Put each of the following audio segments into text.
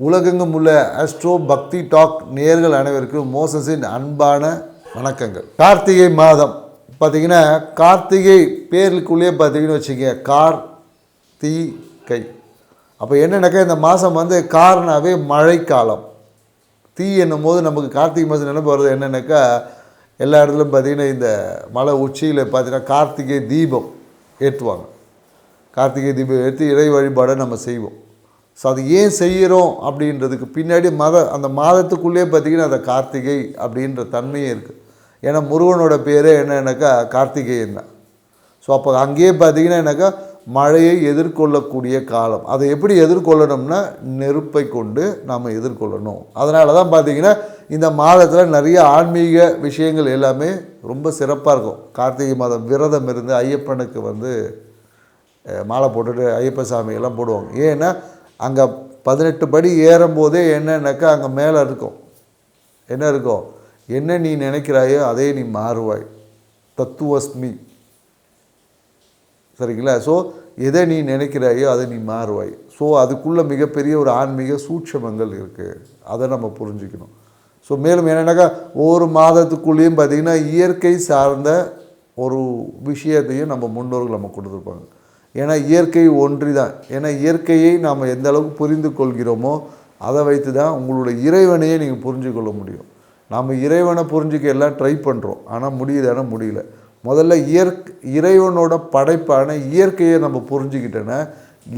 உலகெங்கும் உள்ள ஆஸ்ட்ரோ பக்தி டாக் நேயர்கள் அனைவருக்கும் மோசஸின் அன்பான வணக்கங்கள். கார்த்திகை மாதம் பார்த்திங்கன்னா, கார்த்திகை பேருக்குள்ளேயே பார்த்திங்கன்னு வச்சுக்க, கார்த்திகை. அப்போ என்னென்னாக்கா, இந்த மாதம் வந்து கார்னாவே மழைக்காலம். தீ என்னும் போது நமக்கு கார்த்திகை மாதம் நினைப்பு வருது என்னென்னாக்கா, எல்லா இடத்துலையும் பார்த்திங்கன்னா இந்த மலை உச்சியில் பார்த்திங்கன்னா கார்த்திகை தீபம் ஏற்றுவாங்க. கார்த்திகை தீபம் ஏற்றி இறை வழிபாடை நம்ம செய்வோம். ஸோ அது ஏன் செய்கிறோம் அப்படின்றதுக்கு பின்னாடி அந்த மாதத்துக்குள்ளே பார்த்திங்கன்னா அந்த கார்த்திகை அப்படின்ற தன்மையே இருக்குது. ஏன்னா முருகனோட பேரே என்னன்னாக்கா கார்த்திகேயன் தான். ஸோ அப்போ அங்கேயே பார்த்திங்கன்னா என்னக்கா, மழையை எதிர்கொள்ளக்கூடிய காலம். அதை எப்படி எதிர்கொள்ளணும்னா, நெருப்பை கொண்டு நாம் எதிர்கொள்ளணும். அதனால தான் பார்த்திங்கன்னா இந்த மாதத்தில் நிறைய ஆன்மீக விஷயங்கள் எல்லாமே ரொம்ப சிறப்பாக இருக்கும். கார்த்திகை மாதம் விரதம் இருந்து ஐயப்பனுக்கு வந்து மாலை போட்டுட்டு ஐயப்ப சாமியெல்லாம் போடுவாங்க. ஏன்னா அங்கே 18 படி ஏறும்போதே என்னன்னாக்கா, அங்கே மேலே இருக்கும், என்ன இருக்கும், என்ன நீ நினைக்கிறாயோ அதே நீ மாறுவாய், தத்துவஸ்மி, சரிங்களா? ஸோ எதை நீ நினைக்கிறாயோ அதை நீ மாறுவாய். ஸோ அதுக்குள்ளே மிகப்பெரிய ஒரு ஆன்மீக சூட்சமங்கள் இருக்குது, அதை நம்ம புரிஞ்சுக்கணும். ஸோ மேலும் என்னென்னாக்கா, ஒவ்வொரு மாதத்துக்குள்ளேயும் பார்த்திங்கன்னா இயற்கை சார்ந்த ஒரு விஷயத்தையும் நம்ம முன்னோர்கள் நம்ம கொடுத்துருப்பாங்க. ஏன்னா இயற்கை ஒன்றி தான். ஏன்னா இயற்கையை நாம் எந்த அளவுக்கு புரிந்து கொள்கிறோமோ அதை வைத்து தான் உங்களோட இறைவனையே நீங்கள் புரிஞ்சு கொள்ள முடியும். நாம் இறைவனை புரிஞ்சுக்க எல்லாம் ட்ரை பண்ணுறோம், ஆனால் முடியல. முதல்ல இறைவனோட படைப்பான இயற்கையை நம்ம புரிஞ்சுக்கிட்டோன்னா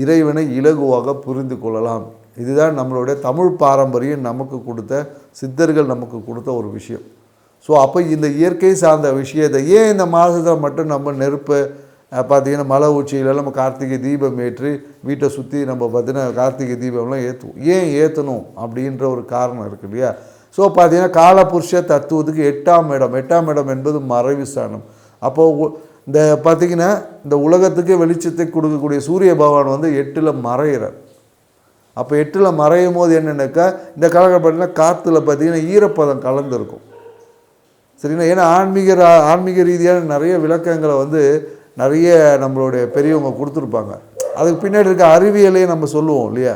இறைவனை இலகுவாக புரிந்து கொள்ளலாம். இதுதான் நம்மளுடைய தமிழ் பாரம்பரியம் நமக்கு கொடுத்த, சித்தர்கள் நமக்கு கொடுத்த ஒரு விஷயம். ஸோ அப்போ இந்த இயற்கை சார்ந்த விஷயத்தை ஏன் இந்த மாதத்தில் மட்டும் நம்ம நெருப்பை பார்த்திங்கன்னா மலை உச்சியில் நம்ம கார்த்திகை தீபம் ஏற்றி வீட்டை சுற்றி நம்ம பார்த்திங்கன்னா கார்த்திகை தீபம்லாம் ஏற்றுவோம். ஏன் ஏற்றணும் அப்படின்ற ஒரு காரணம் இருக்குது இல்லையா? ஸோ பார்த்திங்கன்னா காலபுருஷ தத்துவத்துக்கு 8ஆம் இடம் என்பது மறைவு ஸ்தானம். அப்போது இந்த பார்த்திங்கன்னா இந்த உலகத்துக்கு வெளிச்சத்தை கொடுக்கக்கூடிய சூரிய பகவான் வந்து 8ல் மறைகிறார். அப்போ 8ல் மறையும் போது என்னென்னாக்கா, இந்த காலகட்டம் பார்த்திங்கன்னா காற்றுல பார்த்திங்கன்னா ஈரப்பதம் கலந்துருக்கும், சரிங்களா? ஏன்னா ஆன்மீக ரீதியான நிறைய விளக்கங்களை வந்து நிறைய நம்மளுடைய பெரியவங்க கொடுத்துருப்பாங்க. அதுக்கு பின்னாடி இருக்க அறிவியலையே நம்ம சொல்லுவோம் இல்லையா?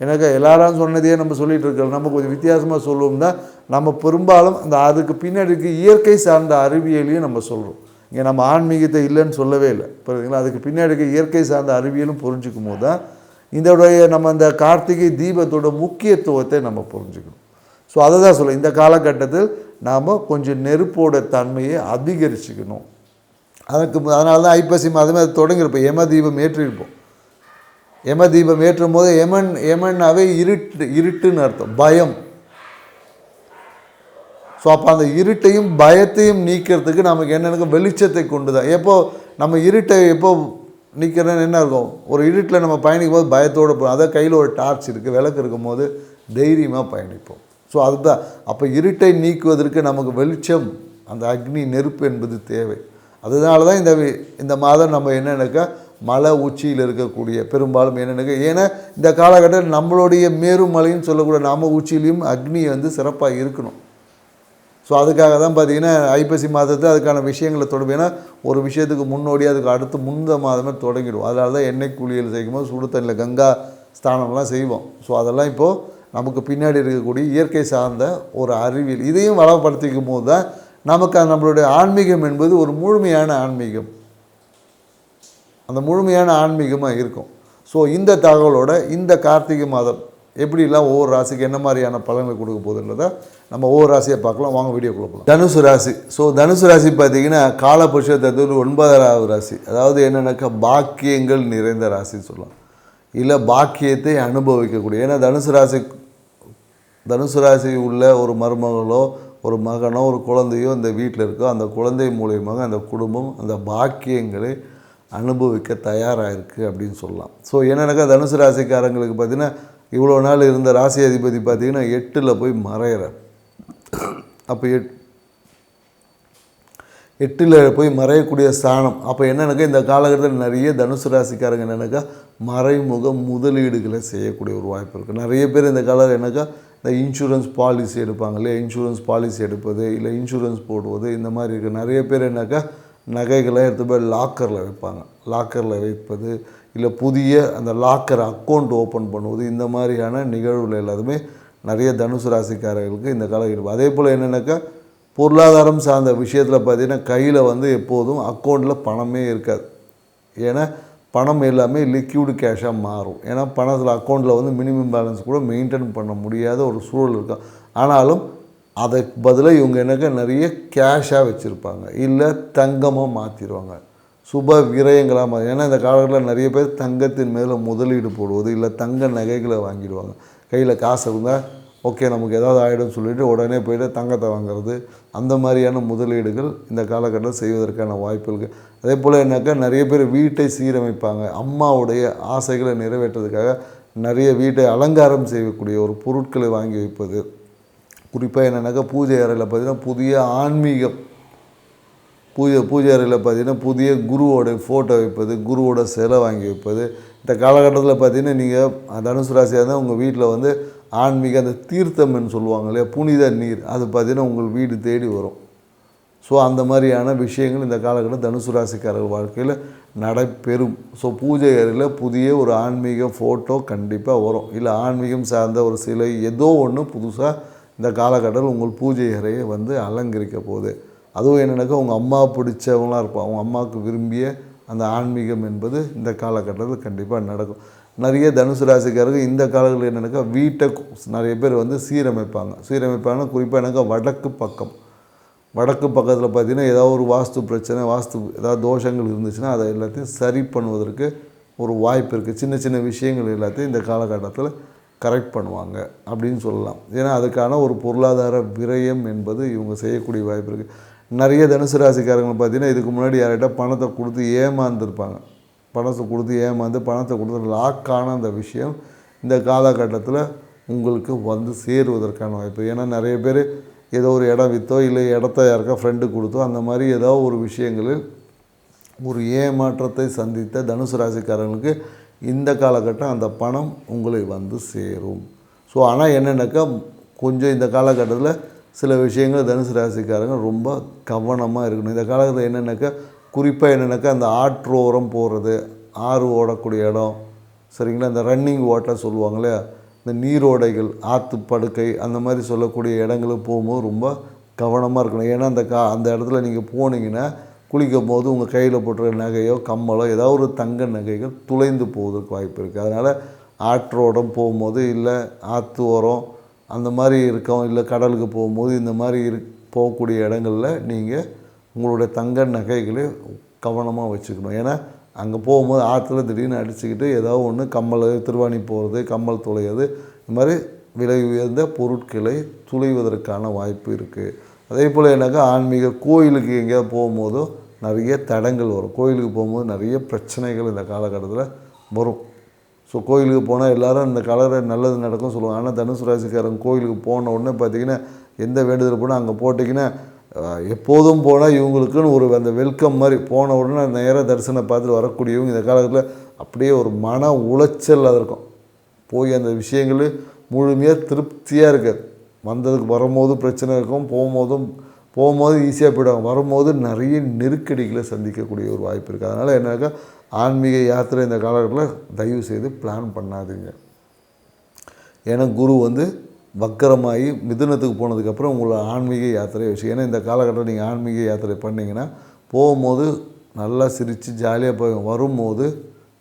எனக்கு எல்லாரும் சொன்னதையே நம்ம சொல்லிகிட்டு இருக்கோம். நம்ம கொஞ்சம் வித்தியாசமாக சொல்லுவோம்னா, நம்ம பெரும்பாலும் அதுக்கு பின்னாடி இருக்க இயற்கை சார்ந்த அறிவியலையும் நம்ம சொல்கிறோம். இங்கே நம்ம ஆன்மீகத்தை இல்லைன்னு சொல்லவே இல்லை, புரியுதுங்களா? அதுக்கு பின்னாடி இருக்க இயற்கை சார்ந்த அறிவியலும் புரிஞ்சுக்கும் போது தான் நம்ம இந்த கார்த்திகை தீபத்தோட முக்கியத்துவத்தை நம்ம புரிஞ்சுக்கணும். ஸோ அதை தான் சொல்ல, இந்த காலகட்டத்தில் நாம் கொஞ்சம் நெருப்போட தன்மையை அதிகரிச்சுக்கணும். அதனால தான் ஐப்பசி மாதமே அது தொடங்கியிருப்போம், யம தீபம் ஏற்றிருப்போம். யம தீபம் ஏற்றும் போது யமன்னாவே இருட்டுன்னு அர்த்தம், பயம். ஸோ அப்போ அந்த இருட்டையும் பயத்தையும் நீக்கிறதுக்கு நமக்கு என்னென்ன வெளிச்சத்தை கொண்டு தான். நம்ம இருட்டை நீக்கிறேன்னு என்ன இருக்கும், ஒரு இருட்டில் நம்ம பயணிக்கும் போது பயத்தோடு போகும். அதை கையில் ஒரு டார்ச் இருக்குது, விளக்கு இருக்கும் போது தைரியமாக பயணிப்போம். ஸோ அதுதான், அப்போ இருட்டை நீக்குவதற்கு நமக்கு வெளிச்சம், அந்த அக்னி நெருப்பு என்பது தேவை. அதனால தான் இந்த மாதம் நம்ம என்னென்னாக்கா, மலை உச்சியில் இருக்கக்கூடிய பெரும்பாலும் என்னென்னாக்கா, ஏன்னா இந்த காலகட்டத்தில் நம்மளுடைய மேருமலைன்னு சொல்லக்கூடிய நம்ம உச்சியிலையும் அக்னி வந்து சிறப்பாக இருக்கணும். ஸோ அதுக்காக தான் பார்த்திங்கன்னா ஐப்பசி மாதத்தில் அதுக்கான விஷயங்களை தொடங்கும். ஏன்னா ஒரு விஷயத்துக்கு முன்னோடி அதுக்கு அடுத்து முந்த மாதமே தொடங்கிடுவோம். அதனால தான் எண்ணெய் குளியல் செய்யும்போது சுடு தண்ணியில் கங்கா ஸ்தானம்லாம் செய்வோம். ஸோ அதெல்லாம் இப்போது நமக்கு பின்னாடி இருக்கக்கூடிய இயற்கை சார்ந்த ஒரு அறிவியல், இதையும் வளப்படுத்திக்கும் போது தான் நமக்கு நம்மளுடைய ஆன்மீகம் என்பது ஒரு முழுமையான ஆன்மீகம், அந்த முழுமையான ஆன்மீகமாக இருக்கும். ஸோ இந்த தகவலோட இந்த கார்த்திகை மாதம் எப்படிலாம் ஒவ்வொரு ராசிக்கு என்ன மாதிரியான பலன்களை கொடுக்க போகுதுன்றதை நம்ம ஒவ்வொரு ராசியை பார்க்கலாம். வாங்க வீடியோக்குள்ள போகலாம். தனுசு ராசி. ஸோ தனுசு ராசி பார்த்திங்கன்னா காலபுருஷ தத்துவ 9வது ராசி. அதாவது என்னென்னாக்கா, பாக்கியங்கள் நிறைந்த ராசின்னு சொல்லலாம், இல்லை பாக்கியத்தை அனுபவிக்கக்கூடிய. ஏன்னா தனுசு ராசி உள்ள ஒரு மருமகளோ ஒரு மகனோ ஒரு குழந்தையோ இந்த வீட்டில் இருக்கோ, அந்த குழந்தை மூலியமாக அந்த குடும்பம் அந்த பாக்கியங்களை அனுபவிக்க தயாராக இருக்குது அப்படின்னு சொல்லலாம். ஸோ என்னென்னாக்கா, தனுசு ராசிக்காரங்களுக்கு பார்த்திங்கன்னா இவ்வளோ நாள் இருந்த ராசி அதிபதி பார்த்திங்கன்னா 8ல் போய் மறைகிறார். அப்போ 8ல் போய் மறையக்கூடிய ஸ்தானம். அப்போ என்னென்னாக்கா, இந்த காலகட்டத்தில் நிறைய தனுசு ராசிக்காரங்க என்னென்னாக்கா மறைமுக முதலீடுகளை செய்யக்கூடிய ஒரு வாய்ப்பு இருக்குது. நிறைய பேர் இந்த காலத்தில் என்னக்கா, இந்த இன்சூரன்ஸ் பாலிசி எடுப்பாங்க இல்லையா, இன்சூரன்ஸ் பாலிசி எடுப்பது, இல்லை இன்சூரன்ஸ் போடுவது, இந்த மாதிரி இருக்குது. நிறைய பேர் என்னக்கா நகைகளை எடுத்து போய் லாக்கரில் வைப்பாங்க. லாக்கரில் வைப்பது, இல்லை புதிய அந்த லாக்கர் அக்கௌண்ட் ஓப்பன் பண்ணுவது, இந்த மாதிரியான நிகழ்வுகள் எல்லாத்துமே நிறைய தனுசு ராசிக்காரர்களுக்கு இந்த காலம் இருக்கும். அதே போல் என்னென்னாக்கா பொருளாதாரம் சார்ந்த விஷயத்தில் பார்த்திங்கன்னா கையில் வந்து எப்போதும் அக்கௌண்ட்டில் பணமே இருக்காது. ஏன்னா பணம் எல்லாமே லிக்யூடு கேஷாக மாறும். ஏன்னா பணத்தில் அக்கௌண்ட்டில் வந்து மினிமம் பேலன்ஸ் கூட மெயின்டைன் பண்ண முடியாத ஒரு சூழல் இருக்கும். ஆனாலும் அதுக்கு பதிலாக இவங்க என்னக்கா நிறைய கேஷாக வச்சுருப்பாங்க, இல்லை தங்கமாக மாற்றிடுவாங்க, சுப விரயங்களாக ஏன்னா இந்த காலகட்டத்தில் நிறைய பேர் தங்கத்தின் மேலே முதலீடு போடுவது, இல்லை தங்க நகைகளை வாங்கிடுவாங்க. கையில் காசு இருந்தால் ஓகே நமக்கு ஏதாவது ஆகிடும் சொல்லிவிட்டு உடனே போய்ட்டு தங்கத்தை வாங்கிறது, அந்த மாதிரியான முதலீடுகள் இந்த காலகட்டத்தில் செய்வதற்கான வாய்ப்பு இருக்குது. அதே போல் என்னக்கா நிறைய பேர் வீட்டை சீரமைப்பாங்க. அம்மாவுடைய ஆசைகளை நிறைவேற்றுறதுக்காக நிறைய வீட்டை அலங்காரம் செய்யக்கூடிய ஒரு பொருட்களை வாங்கி வைப்பது. குறிப்பாக என்னென்னாக்கா பூஜை அறையில் பார்த்திங்கன்னா புதிய ஆன்மீகம், பூஜை அறையில் பார்த்திங்கன்னா புதிய குருவோட ஃபோட்டோ வைப்பது, குருவோட சிலை வாங்கி வைப்பது. இந்த காலகட்டத்தில் பார்த்திங்கன்னா நீங்கள் தனுசு ராசியாக இருந்தால் உங்கள் வீட்டில் வந்து ஆன்மீக அந்த தீர்த்தம்னு சொல்லுவாங்க இல்லையா, புனித நீர், அது பார்த்திங்கன்னா உங்கள் வீடு தேடி வரும். ஸோ அந்த மாதிரியான விஷயங்கள் இந்த காலகட்டம் தனுசு ராசிக்காரர்கள் வாழ்க்கையில் நடைபெறும். ஸோ பூஜை அறையில் புதிய ஒரு ஆன்மீக ஃபோட்டோ கண்டிப்பாக வரும், இல்லை ஆன்மீகம் சார்ந்த ஒரு சிலை ஏதோ ஒன்று புதுசாக இந்த காலகட்டத்தில் உங்கள் பூஜை அறையை வந்து அலங்கரிக்க போகுது. அதுவும் என்னென்னாக்கா உங்கள் அம்மா பிடிச்சவங்களாம் இருப்பாங்க, அவங்க அம்மாவுக்கு விரும்பிய அந்த ஆன்மீகம் என்பது இந்த காலகட்டத்தில் கண்டிப்பாக நடக்கும். நிறைய தனுசு ராசிக்காரர்கள் இந்த காலங்களில் என்னென்னாக்கா வீட்டை நிறைய பேர் வந்து சீரமைப்பாங்கன்னா குறிப்பாக என்னக்கா வடக்கு பக்கத்தில் பார்த்திங்கன்னா ஏதாவது ஒரு வாஸ்து பிரச்சனை, ஏதாவது தோஷங்கள் இருந்துச்சுன்னா அதை எல்லாத்தையும் சரி பண்ணுவதற்கு ஒரு வாய்ப்பு இருக்குது. சின்ன சின்ன விஷயங்கள் எல்லாத்தையும் இந்த காலகட்டத்தில் கரெக்ட் பண்ணுவாங்க அப்படின்னு சொல்லலாம். ஏன்னா அதுக்கான ஒரு பொருளாதார விரயம் என்பது இவங்க செய்யக்கூடிய வாய்ப்பு இருக்குது. நிறைய தனுசு ராசிக்காரங்களை பார்த்திங்கன்னா இதுக்கு முன்னாடி யார்கிட்ட பணத்தை கொடுத்து ஏமாந்துருப்பாங்க. பணத்தை கொடுத்து லாக்கான அந்த விஷயம் இந்த காலகட்டத்தில் உங்களுக்கு வந்து சேருவதற்கான வாய்ப்பு. ஏன்னா நிறைய பேர் ஏதோ ஒரு இடம் விற்றோ இல்லை இடத்த யாருக்கா ஃப்ரெண்டு கொடுத்தோ அந்த மாதிரி ஏதோ ஒரு விஷயங்களில் ஒரு ஏமாற்றத்தை சந்தித்த தனுசு ராசிக்காரங்களுக்கு இந்த காலகட்டம் அந்த பணம் உங்களை வந்து சேரும். ஸோ ஆனால் என்னென்னாக்கா கொஞ்சம் இந்த காலகட்டத்தில் சில விஷயங்கள் தனுசு ராசிக்காரங்க ரொம்ப கவனமாக இருக்கணும். இந்த காலகட்டத்தில் என்னென்னாக்கா குறிப்பாக என்னென்னாக்கா அந்த ஆற்றோரம் போகிறது, ஆறு ஓடக்கூடிய இடம் சரிங்களா, இந்த ரன்னிங் வாட்டர் சொல்லுவாங்களே, இந்த நீரோடைகள், ஆற்று படுக்கை, அந்த மாதிரி சொல்லக்கூடிய இடங்களுக்கு போகும்போது ரொம்ப கவனமாக இருக்கணும். ஏன்னா அந்த இடத்துல நீங்கள் போனீங்கன்னா குளிக்கும் போது உங்கள் கையில் போட்டுற நகையோ கம்மலோ ஏதாவது ஒரு தங்க நகைகள் துளைந்து போவதற்கு வாய்ப்பு இருக்குது. அதனால் ஆற்றோடம் போகும்போது இல்லை ஆற்று ஓரம் அந்த மாதிரி இருக்கும், இல்லை கடலுக்கு போகும்போது இந்த மாதிரி போகக்கூடிய இடங்களில் நீங்கள் உங்களுடைய தங்க நகைகளை கவனமாக வச்சுக்கணும். ஏன்னா அங்கே போகும்போது ஆற்றுல திடீர்னு அடிச்சுக்கிட்டு ஏதாவது ஒன்று கம்மல் திருவாணி போகிறது, கம்மல் துளையிறது, இந்த மாதிரி விலை உயர்ந்த பொருட்களை துளைவதற்கான வாய்ப்பு இருக்குது. அதே போல் என்னக்கா ஆன்மீக கோயிலுக்கு எங்கேயாவது போகும்போதோ நிறைய தடங்கள் வரும். கோயிலுக்கு போகும்போது நிறைய பிரச்சனைகள் இந்த காலகட்டத்தில் வரும். ஸோ கோயிலுக்கு போனால் எல்லோரும் இந்த காலத்தில் நல்லது நடக்கும் சொல்லுவாங்க. ஆனால் தனுசு ராசிக்காரங்க கோயிலுக்கு போன உடனே பார்த்திங்கன்னா எந்த வேண்டுதல் போனால் அங்கே போட்டிங்கன்னா எப்போதும் போனால் இவங்களுக்குன்னு ஒரு அந்த வெல்கம் மாதிரி போன உடனே நேராக தரிசனம் பார்த்துட்டு வரக்கூடியவங்க இந்த காலத்தில் அப்படியே ஒரு மன உளைச்சல் அது இருக்கும். போய் அந்த விஷயங்கள் முழுமையாக திருப்தியாக இருக்காது. வரும்போது பிரச்சனை இருக்கும், போகும்போது ஈஸியாக போயிடுவாங்க, வரும்போது நிறைய நெருக்கடிகளை சந்திக்கக்கூடிய ஒரு வாய்ப்பு இருக்குது. அதனால் என்னக்கா ஆன்மீக யாத்திரை இந்த காலகட்டத்தில் தயவு செய்து பிளான் பண்ணாதீங்க. ஏன்னா குரு வந்து வக்கரமாகி மிதுனத்துக்கு போனதுக்கப்புறம் உங்களை ஆன்மீக யாத்திரையை வச்சு, ஏன்னா இந்த காலகட்டத்தில் நீங்கள் ஆன்மீக யாத்திரை பண்ணிங்கன்னா போகும்போது நல்லா சிரித்து ஜாலியாக போய் வரும்போது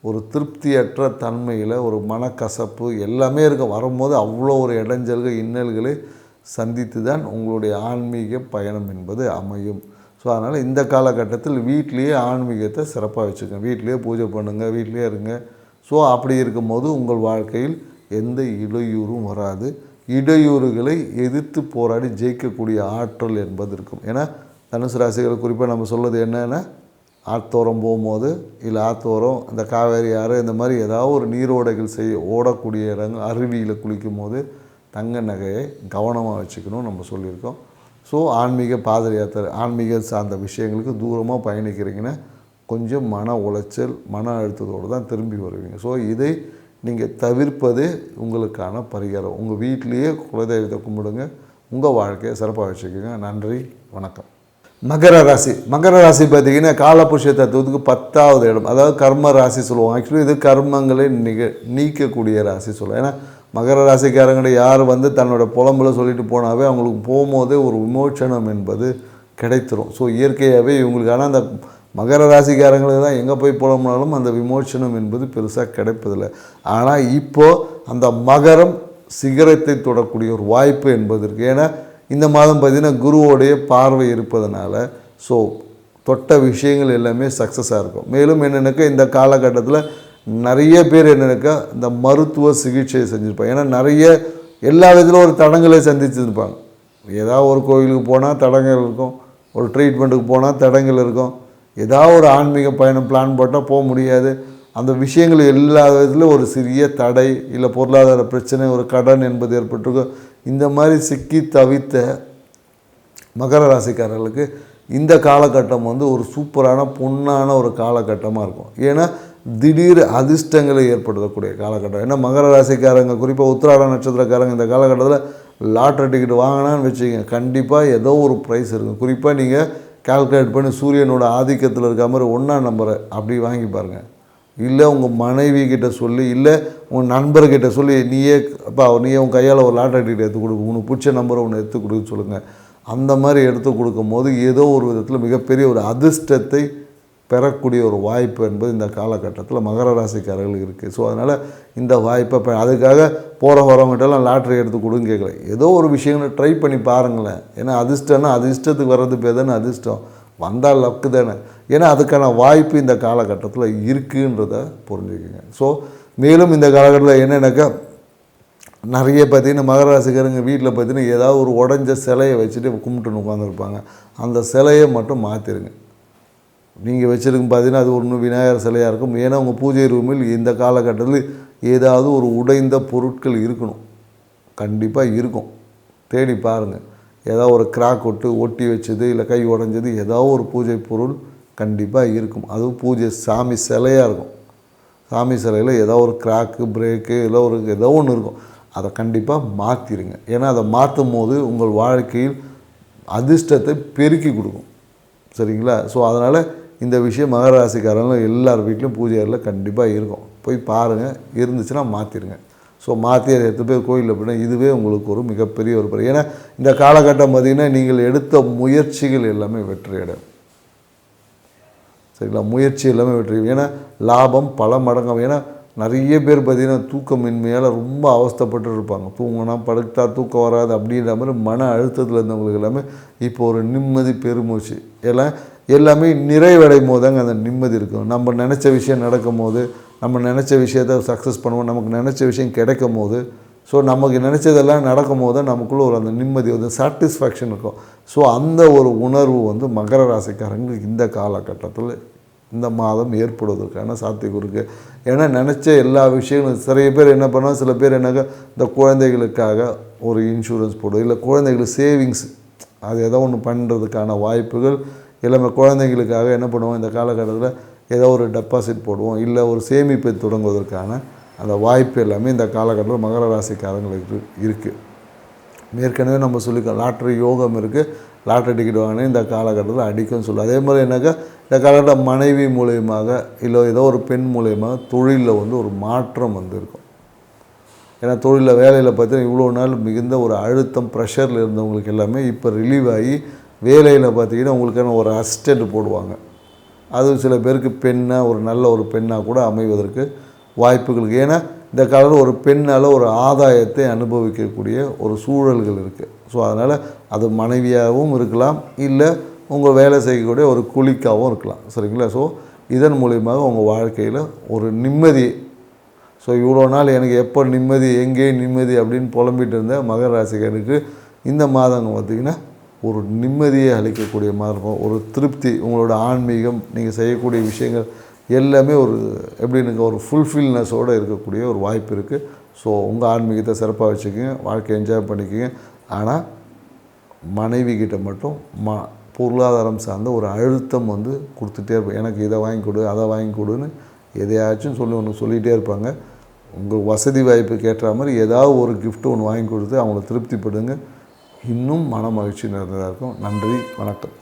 ஒரு திருப்தியற்ற தன்மையில் ஒரு மனக்கசப்பு எல்லாமே இருக்கும். வரும்போது அவ்வளோ ஒரு இடைஞ்சல்கள் இன்னல்களை சந்தித்து தான் உங்களுடைய ஆன்மீக பயணம் என்பது அமையும். ஸோ அதனால் இந்த காலகட்டத்தில் வீட்டிலேயே ஆன்மீகத்தை சிறப்பாக வச்சுக்கோங்க. வீட்டிலேயே பூஜை பண்ணுங்கள், வீட்டிலேயே இருங்க. ஸோ அப்படி இருக்கும்போது உங்கள் வாழ்க்கையில் எந்த இடையூறும் வராது. இடையூறுகளை எதிர்த்து போராடி ஜெயிக்கக்கூடிய ஆற்றல் என்பது இருக்கும். ஏன்னா தனுசு ராசிகள் குறிப்பாக நம்ம சொல்வது என்னென்னா ஆத்தோரம் போகும்போது இல்லை ஆத்தோரம் இந்த காவேரி ஆறு இந்த மாதிரி ஏதாவது ஒரு நீரோடைகள் ஓடக்கூடிய இடங்கள், அருவியில் குளிக்கும் போது தங்க நகையை கவனமாக வச்சுக்கணும் நம்ம சொல்லியிருக்கோம். ஸோ ஆன்மீக பாத யாத்திரை, ஆன்மீக சார்ந்த விஷயங்களுக்கு தூரமாக பயணிக்கிறீங்கன்னா கொஞ்சம் மன உளைச்சல், மன அழுத்தத்தோடு தான் திரும்பி வருவீங்க. ஸோ இதை நீங்கள் தவிர்ப்பது உங்களுக்கான பரிகாரம். உங்கள் வீட்டிலேயே குலதெய்வத்தை கும்பிடுங்க, உங்கள் வாழ்க்கையை சிறப்பாக வச்சுக்கோங்க. நன்றி, வணக்கம். மகர ராசி பார்த்திங்கன்னா காலபுருஷ தத்துவத்துக்கு 10வது இடம், அதாவது கர்ம ராசி சொல்லுவோம். ஆக்சுவலி இது கர்மங்களை நீக்கக்கூடிய ராசி சொல்லுவோம். ஏன்னா மகர ராசிக்காரங்கிட்ட யார் வந்து தன்னோட புலம்புல சொல்லிட்டு போனாவே அவங்களுக்கு போகும்போதே ஒரு விமோச்சனம் என்பது கிடைத்துரும். ஸோ இயற்கையாகவே இவங்களுக்கான அந்த மகர ராசிக்காரங்களுக்கு தான் எங்கே போய் புலம்புனாலும் அந்த விமோச்சனம் என்பது பெருசாக கிடைப்பதில்லை. ஆனால் இப்போது அந்த மகரம் சிகரத்தை தொடக்கூடிய ஒரு வாய்ப்பு என்பது இருக்குது. ஏன்னா இந்த மாதம் பார்த்திங்கன்னா குருவோடைய பார்வை இருப்பதனால ஸோ தொட்ட விஷயங்கள் எல்லாமே சக்ஸஸாக இருக்கும். மேலும் என்னென்னாக்கா இந்த காலகட்டத்தில் நிறைய பேர் என்னென்னாக்கா இந்த மருத்துவ சிகிச்சையை செஞ்சுருப்பாங்க. ஏன்னா நிறைய எல்லா விதத்திலும் ஒரு தடங்களை சந்திச்சுருப்பாங்க. ஏதாவது ஒரு கோயிலுக்கு போனால் தடங்கள் இருக்கும், ஒரு ட்ரீட்மெண்ட்டுக்கு போனால் தடங்கள் இருக்கும், ஏதாவது ஒரு ஆன்மீக பயணம் பிளான் போட்டால் போக முடியாது. அந்த விஷயங்கள் எல்லா விதத்துலையும் ஒரு சிறிய தடை இல்லை பொருளாதார பிரச்சனை, ஒரு கடன் என்பது ஏற்பட்டிருக்கும். இந்த மாதிரி சிக்கி தவித்த மகர ராசிக்காரர்களுக்கு இந்த காலகட்டம் வந்து ஒரு சூப்பரான பொன்னான ஒரு காலகட்டமாக இருக்கும். ஏன்னா திடீர் அதிர்ஷ்டங்களை ஏற்படுத்தக்கூடிய காலகட்டம். ஏன்னா மகர ராசிக்காரங்க குறிப்பாக உத்திராட நட்சத்திரக்காரங்க இந்த காலகட்டத்தில் லாட்ரி டிக்கெட் வாங்கினான்னு வச்சுக்கோங்க, கண்டிப்பாக ஏதோ ஒரு ப்ரைஸ் இருக்கும். குறிப்பாக நீங்கள் கால்குலேட் பண்ணி சூரியனோட ஆதிக்கத்தில் இருக்க மாதிரி 1ஆம் நம்பரை அப்படி வாங்கி பாருங்கள். இல்லை உங்கள் மனைவி கிட்ட சொல்லி, இல்லை உங்கள் நண்பர்கிட்ட சொல்லி, நீயே உன் கையால் ஒரு லாட்ரி டிக்கெட் எடுத்து கொடுக்கும், உனக்கு பிடிச்ச நம்பரை ஒன்று எடுத்து கொடுக்க சொல்லுங்கள். அந்த மாதிரி எடுத்து கொடுக்கும்போது ஏதோ ஒரு விதத்தில் மிகப்பெரிய ஒரு அதிர்ஷ்டத்தை பெறக்கூடிய ஒரு வாய்ப்பு என்பது இந்த காலகட்டத்தில் மகர ராசிக்காரர்களுக்கு இருக்குது. ஸோ அதனால் இந்த வாய்ப்பை அதுக்காக வரவங்ககிட்டலாம் லாட்ரி எடுத்து கொடுன்னு கேட்கல, ஏதோ ஒரு விஷயங்களை ட்ரை பண்ணி பாருங்களேன். ஏன்னா அதிர்ஷ்டம்னா அது இஷ்டத்துக்கு வர்றது பேர் தானே அதிர்ஷ்டம், வந்தால் லக்கு தானே. ஏன்னா அதுக்கான வாய்ப்பு இந்த காலகட்டத்தில் இருக்குன்றத புரிஞ்சுக்கோங்க. ஸோ மேலும் இந்த காலகட்டத்தில் என்னென்னாக்கா நிறைய பார்த்திங்கன்னா மகர ராசிக்காரங்க வீட்டில் பார்த்திங்கன்னா ஏதாவது ஒரு உடஞ்ச சிலையை வச்சுட்டு கும்பிட்டுன்னு உட்காந்துருப்பாங்க. அந்த சிலையை மட்டும் மாற்றிடுங்க. நீங்கள் வச்சுருக்கும் பார்த்தீங்கன்னா அது ஒன்று விநாயகர் சிலையாக இருக்கும். ஏன்னா உங்கள் பூஜை ரூமில் இந்த காலகட்டத்தில் ஏதாவது ஒரு உடைந்த பொருட்கள் இருக்கணும், கண்டிப்பாக இருக்கும். தேடி பாருங்கள். ஏதாவது ஒரு கிராக் ஒட்டி வச்சது, இல்லை கை உடஞ்சது, ஏதாவது ஒரு பூஜை பொருள் கண்டிப்பாக இருக்கும். அதுவும் பூஜை சாமி சிலையாக இருக்கும். சாமி சிலையில் ஏதோ ஒரு கிராக்கு, பிரேக்கு, ஏதோ ஒன்று இருக்கும். அதை கண்டிப்பாக மாற்றிடுங்க. ஏன்னா அதை மாற்றும் போது உங்கள் வாழ்க்கையில் அதிர்ஷ்டத்தை பெருக்கி கொடுக்கும். சரிங்களா? ஸோ அதனால் இந்த விஷயம் மகர ராசிக்காரங்களும் எல்லார் வீட்லையும் பூஜை அறையில் கண்டிப்பாக இருக்கும். போய் பாருங்கள், இருந்துச்சுன்னா மாற்றிடுங்க. ஸோ மாற்றி அதை எடுத்து போய் கோயிலில் போய்னா இதுவே உங்களுக்கு ஒரு மிகப்பெரிய ஒரு பரிகாரம். ஏன்னா இந்த காலகட்டம் பார்த்திங்கன்னா நீங்கள் எடுத்த முயற்சிகள் எல்லாமே வெற்றி அடையும். சரிங்களா? முயற்சி எல்லாமே வெற்றி. ஏன்னா லாபம் பல மடங்காகும். ஏன்னா நிறைய பேர் பார்த்திங்கன்னா தூக்கமின்மையால் ரொம்ப அவஸ்தைப்பட்டு இருப்பாங்க. தூங்கினா படுத்தா தூக்கம் வராது அப்படின்ற மாதிரி மன அழுத்தத்தில் இருந்தவங்களுக்கு எல்லாமே இப்போ ஒரு நிம்மதி பெருமூச்சு எல்லாமே நிறைவடையும் போது தாங்க அந்த நிம்மதி இருக்கும். நம்ம நினச்ச விஷயம் நடக்கும் போது, நம்ம நினச்ச விஷயத்தை சக்ஸஸ் பண்ணுவோம், நமக்கு நினச்ச விஷயம் கிடைக்கும் போது, ஸோ நமக்கு நினச்சதெல்லாம் நடக்கும் போது தான் நமக்குள்ளே ஒரு அந்த நிம்மதி வந்து சாட்டிஸ்ஃபேக்ஷன் இருக்கும். ஸோ அந்த ஒரு உணர்வு வந்து மகர ராசிக்காரங்களுக்கு இந்த காலகட்டத்தில் இந்த மாதம் ஏற்படுவதற்கான சாத்தியம் இருக்குது. ஏன்னா நினச்ச எல்லா விஷயங்களும் நிறைய பேர் என்ன பண்ணால், சில பேர் என்னக்கா இந்த குழந்தைகளுக்காக ஒரு இன்சூரன்ஸ் போடுவோம், இல்லை குழந்தைகளுக்கு சேவிங்ஸ் அது ஏதோ ஒன்று பண்ணுறதுக்கான வாய்ப்புகள் எல்லாமே. குழந்தைங்களுக்காக என்ன பண்ணுவோம், இந்த காலகட்டத்தில் ஏதோ ஒரு டெபாசிட் போடுவோம், இல்லை ஒரு சேமிப்பை தொடங்குவதற்கான அந்த வாய்ப்பு எல்லாமே இந்த காலகட்டத்தில் மகர ராசிக்காரங்களுக்கு இருக்குது. ஏற்கனவே நம்ம சொல்லிக்கோம், லாட்ரி யோகம் இருக்குது, லாட்ரி டிக்கெட் வாங்கினே இந்த காலகட்டத்தில் அடிக்கும்னு சொல்லுவோம். அதே மாதிரி என்னக்கா இந்த காலகட்டம் மனைவி மூலயமாக இல்லை ஏதோ ஒரு பெண் மூலயமாக தொழிலில் வந்து ஒரு மாற்றம் வந்து இருக்கும். ஏன்னா தொழிலில் வேலையில் பார்த்தீங்கன்னா இவ்வளோ நாள் மிகுந்த ஒரு அழுத்தம் ப்ரெஷரில் இருந்தவங்களுக்கு எல்லாமே இப்போ ரிலீவ் ஆகி வேலையில் பார்த்திங்கன்னா உங்களுக்கான ஒரு அசிஸ்டண்ட் போடுவாங்க. அது சில பேருக்கு பெண்ணாக ஒரு நல்ல ஒரு பெண்ணாக கூட அமைவதற்கு வாய்ப்புகளுக்கு. ஏன்னா இந்த காலத்தில் ஒரு பெண்ணால் ஒரு ஆதாயத்தை அனுபவிக்கக்கூடிய ஒரு சூழல்கள் இருக்குது. ஸோ அதனால் அது மனைவியாகவும் இருக்கலாம், இல்லை உங்கள் வேலை செய்யக்கூடிய ஒரு குளிக்காகவும் இருக்கலாம். சரிங்களா? ஸோ இதன் மூலியமாக உங்கள் வாழ்க்கையில் ஒரு நிம்மதி. ஸோ இவ்வளோ நாள் எனக்கு எப்போ நிம்மதி, எங்கே நிம்மதி அப்படின்னு புலம்பிகிட்டு இருந்த மகர ராசிக்காரருக்கு இந்த மாதங்க பார்த்திங்கன்னா ஒரு நிம்மதியை அளிக்கக்கூடிய மாதிரி இருக்கும். ஒரு திருப்தி, உங்களோட ஆன்மீகம், நீங்கள் செய்யக்கூடிய விஷயங்கள் எல்லாமே ஒரு எப்படின்னு ஒரு ஃபுல்ஃபில்னஸோடு இருக்கக்கூடிய ஒரு வாய்ப்பு இருக்குது. ஸோ உங்கள் ஆன்மீகத்தை சிறப்பாக வச்சுக்கோங்க, வாழ்க்கையை என்ஜாய் பண்ணிக்கோங்க. ஆனால் மனைவி கிட்ட மட்டும் பொருளாதாரம் சார்ந்த ஒரு அழுத்தம் வந்து கொடுத்துட்டே இருப்பேன். எனக்கு இதை வாங்கி கொடு, அதை வாங்கி கொடுன்னு எதையாச்சும் ஒன்று சொல்லிகிட்டே இருப்பாங்க. உங்கள் வசதி வாய்ப்புக்கு ஏற்ற மாதிரி ஏதாவது ஒரு கிஃப்ட்டு ஒன்று வாங்கி கொடுத்து அவங்கள திருப்திப்படுங்க. இன்னும் மன மகிழ்ச்சி நிறைந்ததாக இருக்கும். நன்றி, வணக்கம்.